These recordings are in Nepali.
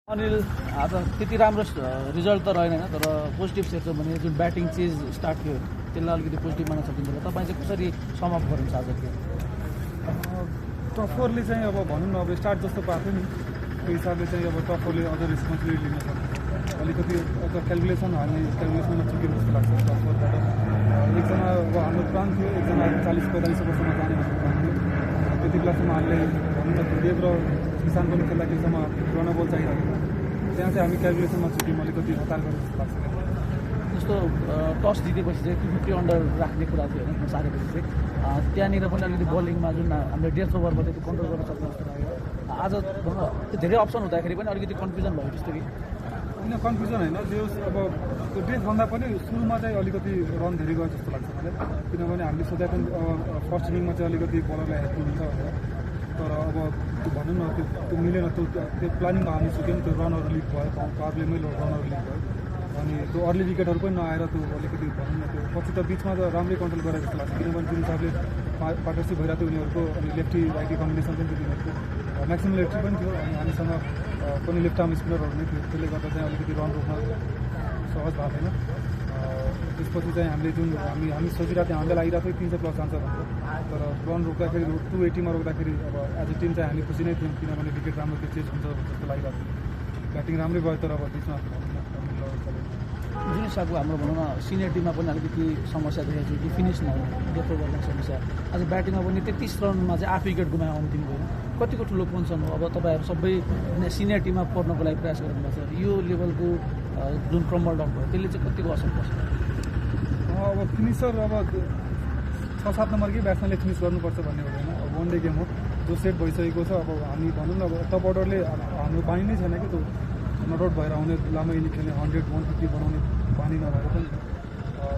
अनिल आज त्यति राम्रो रिजल्ट त रहेन तर पोजिटिभ सेक्छ भने जुन ब्याटिङ चेज स्टार्ट थियो त्यसलाई अलिकति पोजिटिभ मान्न सकिन्छ होला। तपाईँ चाहिँ कसरी समाप्त गर्नुहुन्छ आज त्यो? टप फोरले चाहिँ अब भनौँ न अब स्टार्ट जस्तो पाएको नि त्यो हिसाबले चाहिँ अब टप फोरले अझ रेस्पोन्सिबिलिटी लिन सक्छ। अलिकति क्यालकुलेसन हामी क्यालकुलेसनमा चुक्यो जस्तो लाग्छ टप फोरबाट। एकजना अब हाम्रो प्लान थियो एकजना 40-45 वर्षमा जाने भन्ने प्लान थियो। त्यति बेलासम्म हामीले भनौँ न देव र किसान पनि खेल्दाखेरिसम्म रन बल चाहिरहेको त्यहाँ चाहिँ हामी क्यालकुलेसनमा चुक्यौँ। अलिकति हतार गरेर जस्तो लाग्छ। जस्तो टस जितेपछि चाहिँ 250 अन्डर राख्ने कुरा थियो होइन सारेपछि चाहिँ त्यहाँनिर पनि अलिकति बलिङमा जुन हामीले 150 ओभरमा त्यो कन्ट्रोल गर्न सक्ने जस्तो लाग्यो। आज धेरै अप्सन हुँदाखेरि पनि अलिकति कन्फ्युजन भयो त्यस्तो कि किन कन्फ्युजन होइन त्यो अब त्यो ड्रेसभन्दा पनि सुरुमा चाहिँ अलिकति रन धेरै गयो जस्तो लाग्छ मलाई। किनभने हामीले सोधे पनि फर्स्ट इनिङमा चाहिँ अलिकति बलरलाई हेल्प हुन्छ भनेर तर अब भनौँ न त्यो मिलेन। त्यो प्लानिङमा हामी सुक्यौँ। त्यो रनहरू लिक भयो पावर प्लेमै रनहरू लिक भयो अनि त्यो अर्ली विकेटहरू पनि नआएर त्यो अलिकति भनौँ न त्यो पछि त बिचमा त राम्रै कन्ट्रोल गरेर जस्तो लाग्छ। किनभने जुन हिसाबले पार्टनरसिप भइरहेको थियो उनीहरूको अनि लेफ्टी राइटी कम्बिनेसन पनि थियो उनीहरूको म्याक्सिमम लेफ्टी पनि थियो अनि हामीसँग पनि लेफ्ट आर्म स्पिनरहरू नै थियो। त्यसले गर्दा चाहिँ अलिकति रन रोक्न सहज भएको थिएन। त्यसपछि चाहिँ हामीले जुन हामी सोचिरहेको थियौँ हामीलाई लागिरहेको थियो 300+ जान्छ भनेर तर रन रोक्दाखेरि 280मा रोक्दाखेरि अब एज अ टिम चाहिँ हामी खुसी नै थियौँ किनभने विकेट राम्रो त्यो चेन्ज हुन्छ जस्तो लागिरहेको थियो। ब्याटिङ राम्रै भयो तर अब बिचमा जुन हिसाबको हाम्रो भनौँ न सिनियर टिममा पनि अलिकति समस्या देखेको छु कि फिनिस नहुने डेथ ओभरमा समस्या। आज ब्याटिङमा पनि 33 रनमा चाहिँ 8 विकेट गुमायो अन्तिम गयो। कतिको ठुलो पोजिसन हो? अब तपाईँहरू सबै सिनियर टिममा पर्नको लागि प्रयास गर्नुभएको छ। यो लेभलको जुन क्रमबल डक भयो त्यसले चाहिँ कतिको असर पर्छ? अब फिनिसर अब 6-7 नम्बरकै ब्याट्सम्यानले फिनिस गर्नुपर्छ भन्ने हुँदैन। अब वान डे गेम हो जो सेट भइसकेको छ। अब हामी भनौँ न अब टप अर्डरले हाम्रो बानी नै छैन कि त्यो नट आउट भएर आउने लामो इनिङ खेल्ने 100-150 बनाउने बानी नभएर पनि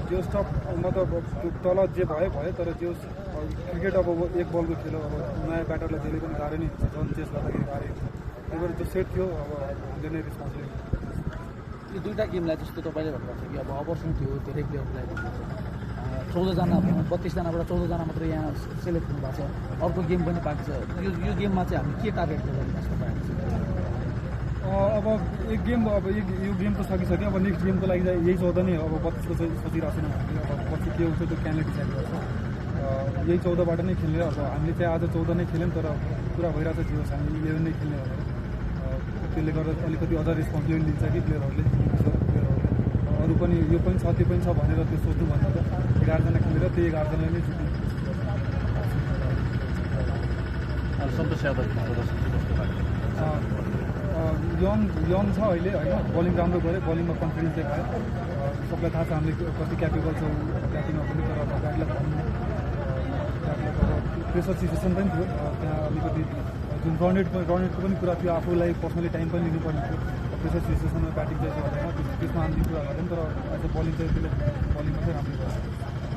जो स्टप मतलब त्यो तल जे भयो तर जो क्रिकेट अब एक बलको खेल अब नयाँ ब्याटरलाई जहिले पनि गाह्रो नै हुन्छ। जन चेस गर्दाखेरि गाह्रै हुन्छ। त्यही भएर जो सेट थियो अब हामीले नै रेस्पोन्सिबिलिटी यो दुईवटा गेमलाई जस्तो तपाईँले भन्नुभएको छ कि अब अपर्सन थियो धेरै प्लेयरलाई 14जना 32जनाबाट 14जना मात्र यहाँ सेलेक्ट हुनुभएको छ। अर्को गेम पनि बाँकी छ। यो गेममा चाहिँ हामी के टार्गेट गर्नुपर्छ तपाईँहरू? अब एक गेम अब यो गेम त सकिसक्यो। अब नेक्स्ट गेमको लागि चाहिँ यही 14 नै अब 32को चाहिँ सोचिरहेको छैन हामीले। अब पछि के हुन्छ त्यो क्यानले डिसाइड गर्छ। यही 14बाट नै खेल्ने। अब हामीले चाहिँ आज 14 नै खेल्यौँ तर पुरा भइरहेको छ जे हामी 11 नै खेल्ने भनेर त्यसले गर्दा अलिकति अझ रेस्पोन्सिबिलिटी लिन्छ कि प्लेयरहरूले अरू पनि यो पनि छ त्यो पनि छ भनेर त्यो सोच्नुभन्दा त 11जना खेलेर त्यही 11जनाले नै जित्नु। यङ छ अहिले होइन। बलिङ राम्रो गऱ्यो। बलिङमा कन्फिडेन्स देखायो। सबलाई थाहा छ हामीले कति क्यापेबल छौँ ब्याटिङमा पनि तर ब्याटलाई भन्नु प्रेसर सिचुएसन पनि थियो त्यहाँ अलिकति जुन रनेटको पनि कुरा थियो। आफूलाई पर्सनली टाइम पनि लिनुपर्ने थियो। प्रेसर सिचुएसनमा ब्याटिङ चाहिँ गर्दैन त्यसमा हामी कुरा गऱ्यौँ तर एज अ बलिङ चाहिँ त्यसले बलिङमा चाहिँ राम्रो भयो।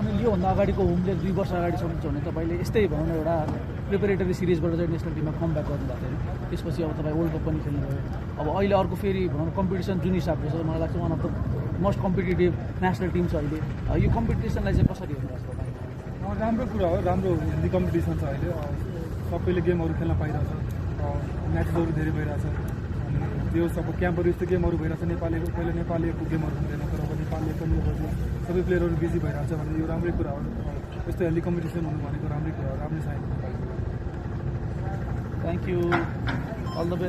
अनि योभन्दा अगाडिको होमले 2 वर्ष अगाडिसम्म छ भने तपाईँले यस्तै भनौँ न एउटा प्रिपेरेटरी सिरिजबाट चाहिँ नेसनल टिममा कम ब्याक गर्नुभएको थियो। त्यसपछि अब तपाईँ वर्ल्ड कप पनि खेल्नुभयो। अब अहिले अर्को फेरि भनौँ कम्पिटिसन जुन हिसाबको छ मलाई लाग्छ one of the most competitive national team छ अहिले। यो कम्पिटिसनलाई चाहिँ कसरी हेर्नुहुन्छ तपाईँ? राम्रो कुरा हो। राम्रो हिन्दी कम्पिटिसन छ अहिले। सबैले गेमहरू खेल्न पाइरहेछ। म्याचेसहरू धेरै भइरहेछ अनि त्यो सब क्याम्पहरू यस्तो गेमहरू भइरहेछ। नेपालीको पहिला नेपालीको गेमहरू हुँदैन तर अब नेपाली पनि सबै प्लेयरहरू बिजी भइरहेछ भने यो राम्रै कुरा हो। यस्तो हेल्दी कम्पिटिसन हुनु भनेको राम्रै कुरा हो। राम्रै sign. Thank you. All the best.